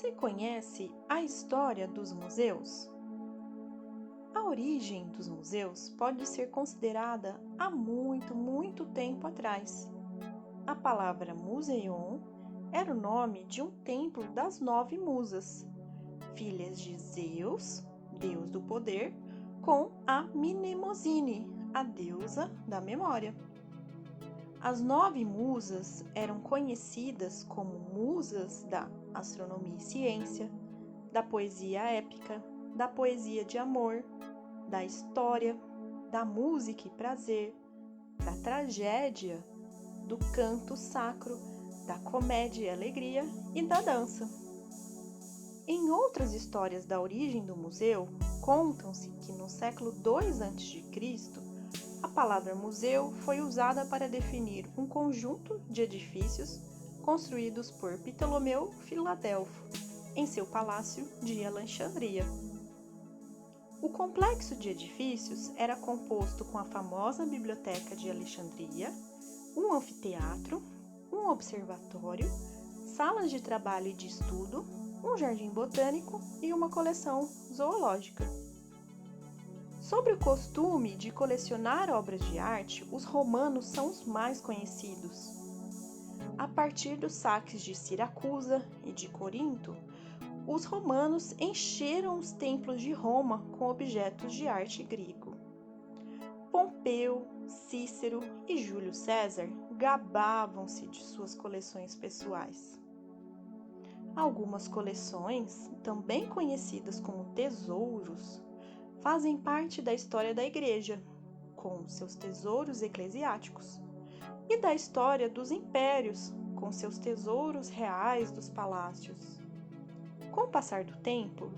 Você conhece a história dos museus? A origem dos museus pode ser considerada há muito tempo atrás. A palavra museion era o nome de um templo das 9 musas, filhas de Zeus, deus do poder, com a Mnemosine, a deusa da memória. As 9 musas eram conhecidas como musas da astronomia e ciência, da poesia épica, da poesia de amor, da história, da música e prazer, da tragédia, do canto sacro, da comédia e alegria e da dança. Em outras histórias da origem do museu, contam-se que no século II a.C., a palavra museu foi usada para definir um conjunto de edifícios construídos por Ptolomeu Filadelfo em seu palácio de Alexandria. O complexo de edifícios era composto com a famosa Biblioteca de Alexandria, um anfiteatro, um observatório, salas de trabalho e de estudo, um jardim botânico e uma coleção zoológica. Sobre o costume de colecionar obras de arte, os romanos são os mais conhecidos. A partir dos saques de Siracusa e de Corinto, os romanos encheram os templos de Roma com objetos de arte grego. Pompeu, Cícero e Júlio César gabavam-se de suas coleções pessoais. Algumas coleções, também conhecidas como tesouros, fazem parte da história da Igreja, com seus tesouros eclesiásticos, e da história dos impérios, com seus tesouros reais dos palácios. Com o passar do tempo,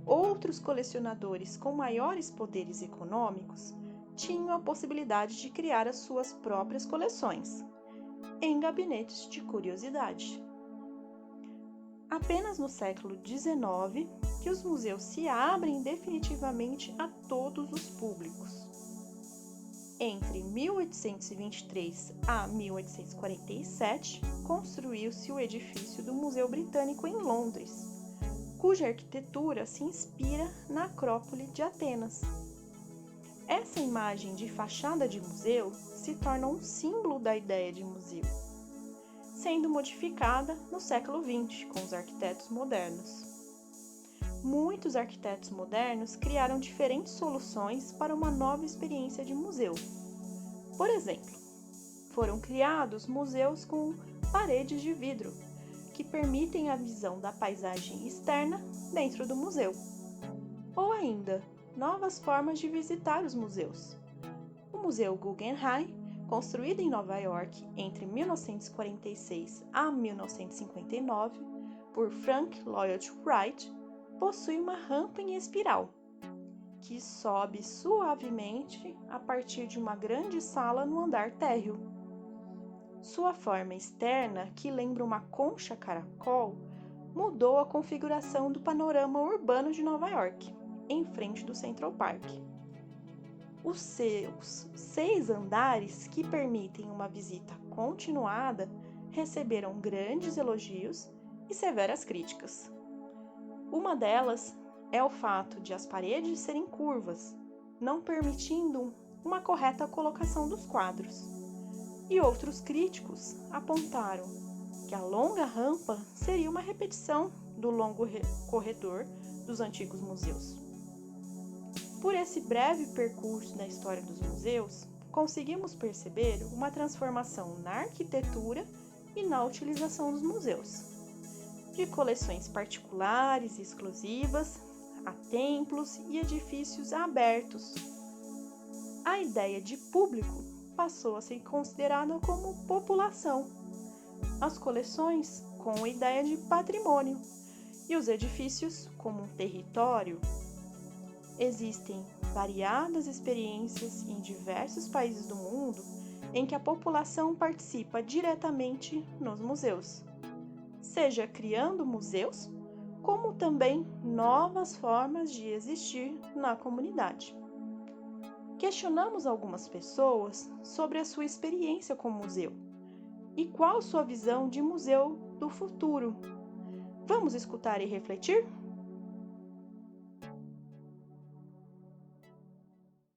outros colecionadores com maiores poderes econômicos tinham a possibilidade de criar as suas próprias coleções, em gabinetes de curiosidade. Apenas no século XIX que os museus se abrem definitivamente a todos os públicos. Entre 1823 a 1847, construiu-se o edifício do Museu Britânico em Londres, cuja arquitetura se inspira na Acrópole de Atenas. Essa imagem de fachada de museu se torna um símbolo da ideia de museu, sendo modificada no século XX com os arquitetos modernos. Muitos arquitetos modernos criaram diferentes soluções para uma nova experiência de museu. Por exemplo, foram criados museus com paredes de vidro, que permitem a visão da paisagem externa dentro do museu. Ou ainda, novas formas de visitar os museus. O Museu Guggenheim, construído em Nova York entre 1946 a 1959 por Frank Lloyd Wright, possui uma rampa em espiral, que sobe suavemente a partir de uma grande sala no andar térreo. Sua forma externa, que lembra uma concha caracol, mudou a configuração do panorama urbano de Nova York, em frente do Central Park. Os seus 6 andares, que permitem uma visita continuada, receberam grandes elogios e severas críticas. Uma delas é o fato de as paredes serem curvas, não permitindo uma correta colocação dos quadros. E outros críticos apontaram que a longa rampa seria uma repetição do longo corredor dos antigos museus. Por esse breve percurso na história dos museus, conseguimos perceber uma transformação na arquitetura e na utilização dos museus, de coleções particulares e exclusivas a templos e edifícios abertos. A ideia de público passou a ser considerada como população, as coleções com a ideia de patrimônio e os edifícios como um território. Existem variadas experiências em diversos países do mundo em que a população participa diretamente nos museus, seja criando museus, como também novas formas de existir na comunidade. Questionamos algumas pessoas sobre a sua experiência com o museu e qual sua visão de museu do futuro. Vamos escutar e refletir?